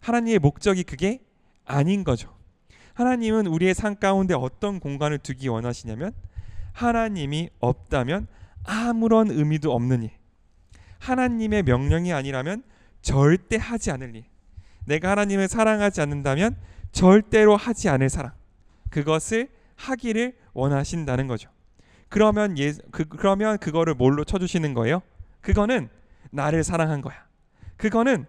Speaker 1: 하나님의 목적이 그게 아닌 거죠. 하나님은 우리의 삶 가운데 어떤 공간을 두기 원하시냐면 하나님이 없다면 아무런 의미도 없는 일, 하나님의 명령이 아니라면 절대 하지 않을 일, 내가 하나님을 사랑하지 않는다면 절대로 하지 않을 사랑, 그것을 하기를 원하신다는 거죠. 그러면 그러면 그거를 뭘로 쳐주시는 거예요? 그거는 나를 사랑한 거야. 그거는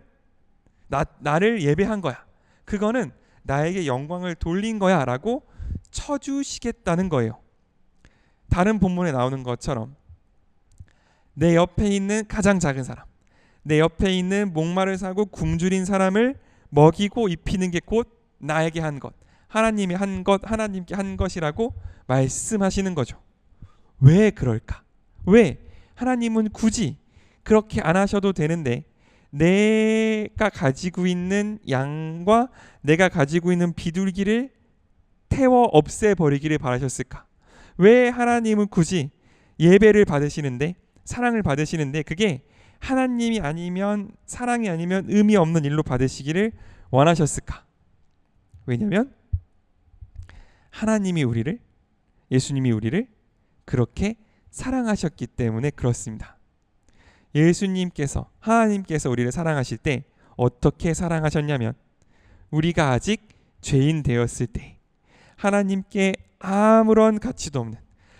Speaker 1: 나를 예배한 거야. 그거는 나에게 영광을 돌린 거야 라고 쳐주시겠다는 거예요. 다른 본문에 나오는 것처럼 내 옆에 있는 가장 작은 사람, 내 옆에 있는 목마를 사고 굶주린 사람을 먹이고 입히는 게 곧 나에게 한 것, 하나님이 한 것, 하나님께 한 것이라고 말씀하시는 거죠. 왜 그럴까? 왜 하나님은 굳이 그렇게 안 하셔도 되는데 내가 가지고 있는 양과 내가 가지고 있는 비둘기를 태워 없애버리기를 바라셨을까? 왜 하나님은 굳이 예배를 받으시는데, 사랑을 받으시는데 그게 하나님이 아니면, 사랑이 아니면 의미 없는 일로 받으시기를 원하셨을까? 왜냐하면 하나님이 우리를, 예수님이 우리를 그렇게 사랑하셨기 때문에 그렇습니다. 예수님께서, 하나님께서 우리를 사랑하실 때 어떻게 사랑하셨냐면 우리가 아직 죄인 되었을 때 하나님께 아무런 가치도 없는,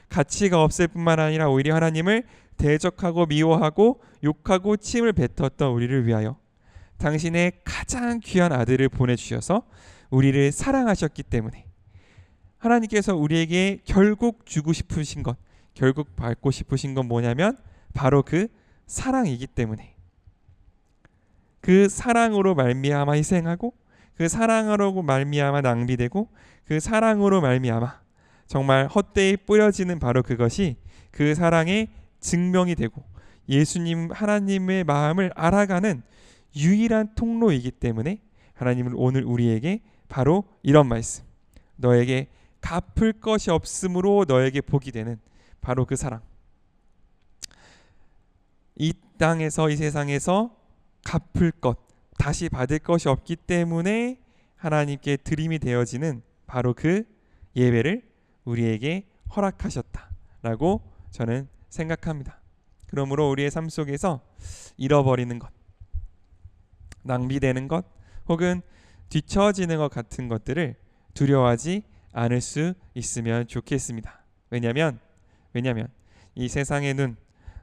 Speaker 1: 가치가 없을 뿐만 아니라 오히려 하나님을 대적하고 미워하고 욕하고 침을 뱉었던 우리를 위하여 당신의 가장 귀한 아들을 보내주셔서 우리를 사랑하셨기 때문에 하나님께서 우리에게 결국 주고 싶으신 것, 결국 받고 싶으신 건 뭐냐면 바로 그 사랑이기 때문에, 그 사랑으로 말미암아 희생하고 그 사랑으로 말미암아 낭비되고 그 사랑으로 말미암아 정말 헛되이 뿌려지는 바로 그것이 그 사랑의 증명이 되고 예수님, 하나님의 마음을 알아가는 유일한 통로이기 때문에 하나님은 오늘 우리에게 바로 이런 말씀, 너에게 갚을 것이 없으므로 너에게 복이 되는 바로 그 사랑, 이 땅에서, 이 세상에서 갚을 것, 다시 받을 것이 없기 때문에 하나님께 드림이 되어지는 바로 그 예배를 우리에게 허락하셨다라고 저는 생각합니다. 그러므로 우리의 삶 속에서 잃어버리는 것, 낭비되는 것, 혹은 뒤처지는 것 같은 것들을 두려워하지 않을 수 있으면 좋겠습니다. 왜냐하면 이 세상의 눈,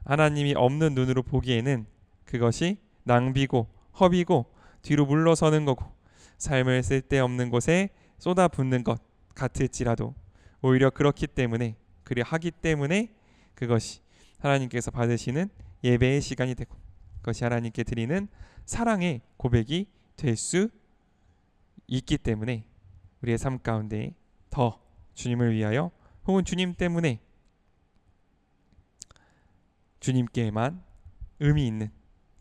Speaker 1: 하나님이 없는 눈으로 보기에는 그것이 낭비고 허비고 뒤로 물러서는 거고 삶을 쓸데없는 곳에 쏟아붓는 것 같을지라도 오히려 그렇기 때문에, 그리 하기 때문에 그것이 하나님께서 받으시는 예배의 시간이 되고 그것이 하나님께 드리는 사랑의 고백이 될 수 있기 때문에 우리의 삶 가운데 더 주님을 위하여 혹은 주님 때문에 주님께만 의미 있는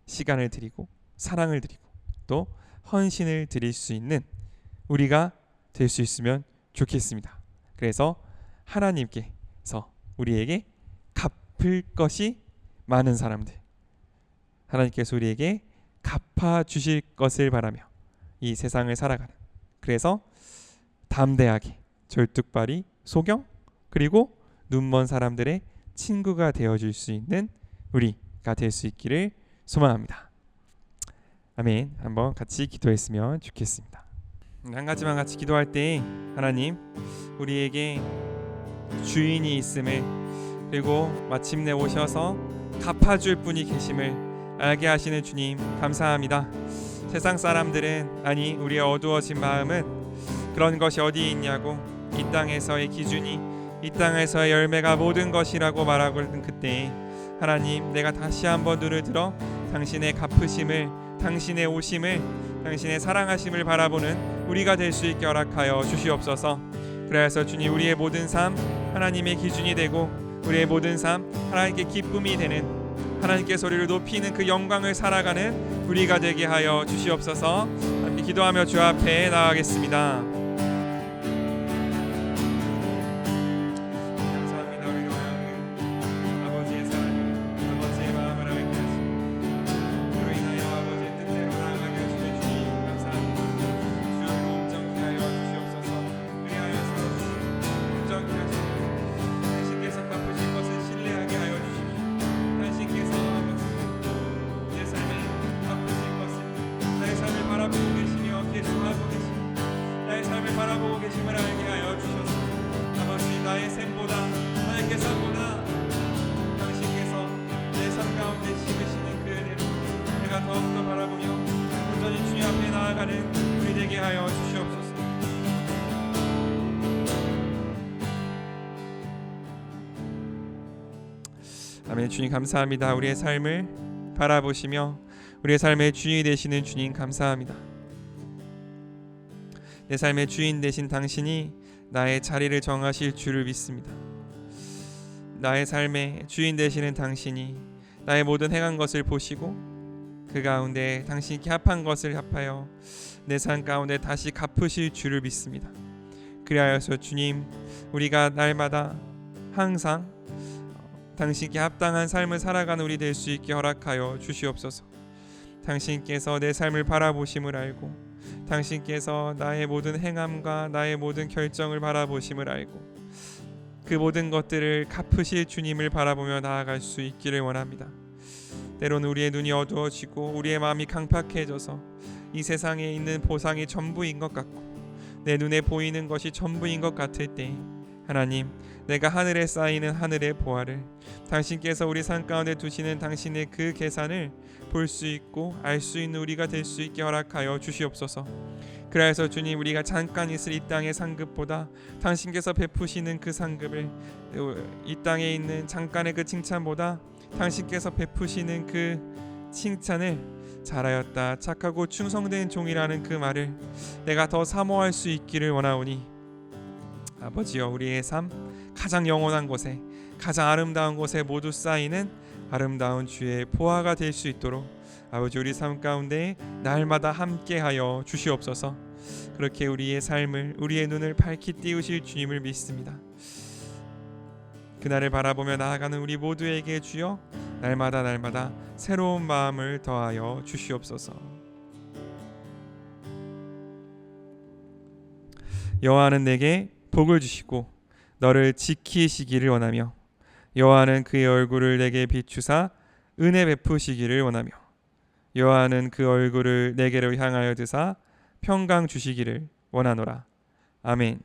Speaker 1: 시간을 드리고 사랑을 드리고 또 헌신을 드릴 수 있는 우리가 될 수 있으면 좋겠습니다. 그래서 하나님께서 우리에게 갚을 것이 많은 사람들, 하나님께서 우리에게 갚아주실 것을 바라며 이 세상을 살아가는, 그래서 담대하게 절뚝발이 소경 그리고 눈먼 사람들의 친구가 되어줄 수 있는 우리가 될 수 있기를 소망합니다. 아멘. 한번 같이 기도했으면 좋겠습니다. 한 가지만 같이 기도할 때 하나님, 우리에게 주인이 있음을, 그리고 마침내 오셔서 갚아줄 분이 계심을 알게 하시는 주님 감사합니다. 세상 사람들은, 아니 우리의 어두워진 마음은 그런 것이 어디 있냐고, 이 땅에서의 기준이, 이 땅에서의 열매가 모든 것이라고 말하고 있는 그때에 하나님, 내가 다시 한번 눈을 들어 당신의 갚으심을, 당신의 오심을, 당신의 사랑하심을 바라보는 우리가 될 수 있게 허락하여 주시옵소서. 그래서 주님, 우리의 모든 삶 하나님의 기준이 되고 우리의 모든 삶 하나님께 기쁨이 되는 하나님께서 우리를 높이는 그 영광을 살아가는 우리가 되게 하여 주시옵소서. 함께 기도하며 주 앞에 나아가겠습니다. 감사합니다. 우리가 원하는 아버지의 사랑, 아버지의 마음을 알게 하시고 그로 인하여 아버지의 뜻대로 나아가게 하시는 주님 감사합니다. 주여 온전케 하여 주시옵소서. 그리하여서 온전케 하시고 당신께서 갚으신 것을 신뢰하게 하여 주십시오. 당신께서 내 삶에 갚으신 것을 나의 삶을 바라보고 계시며 계속하고 계시며 나의 삶을 바라보고 계심을 알게 하여 주셔서 아버지 나의 셈보다 나의 계산보다 당신께서 내 삶 가운데 심으시는 그 은혜를 내가 더욱더 바라보며 온전히 주님 앞에 나아가는 우리 되게 하여 주시옵소서. 아멘. 주님 감사합니다. 우리의 삶을 바라보시며 우리의 삶의 주인이 되시는 주님 감사합니다. 내 삶의 주인 되신 당신이 나의 자리를 정하실 줄을 믿습니다. 나의 삶의 주인 되시는 당신이 나의 모든 행한 것을 보시고 그 가운데 당신께 합한 것을 합하여 내 삶 가운데 다시 갚으실 줄을 믿습니다. 그리하여서 주님, 우리가 날마다 항상 당신께 합당한 삶을 살아가는 우리 될 수 있게 허락하여 주시옵소서. 당신께서 내 삶을 바라보심을 알고 당신께서 나의 모든 행함과 나의 모든 결정을 바라보심을 알고 그 모든 것들을 갚으실 주님을 바라보며 나아갈 수 있기를 원합니다. 때로는 우리의 눈이 어두워지고 우리의 마음이 강팍해져서 이 세상에 있는 보상이 전부인 것 같고 내 눈에 보이는 것이 전부인 것 같을 때 하나님, 내가 하늘에 쌓이는 하늘의 보화를 당신께서 우리 삶 가운데 두시는 당신의 그 계산을 볼 수 있고 알 수 있는 우리가 될 수 있게 허락하여 주시옵소서. 그래서 주님, 우리가 잠깐 있을 이 땅의 상급보다 당신께서 베푸시는 그 상급을, 이 땅에 있는 잠깐의 그 칭찬보다 당신께서 베푸시는 그 칭찬을 잘하였다 착하고 충성된 종이라는 그 말을 내가 더 사모할 수 있기를 원하오니 아버지여, 우리의 삶 가장 영원한 곳에 가장 아름다운 곳에 모두 쌓이는 아름다운 주의 보화가 될 수 있도록 아버지, 우리 삶 가운데 날마다 함께하여 주시옵소서. 그렇게 우리의 삶을, 우리의 눈을 밝히 띄우실 주님을 믿습니다. 그날을 바라보며 나아가는 우리 모두에게 주여 날마다 새로운 마음을 더하여 주시옵소서. 여호와는 내게 복을 주시고 너를 지키시기를 원하며 여호와는 그의 얼굴을 내게 비추사 은혜 베푸시기를 원하며 여호와는 그 얼굴을 내게로 향하여 드사 평강 주시기를 원하노라. 아멘.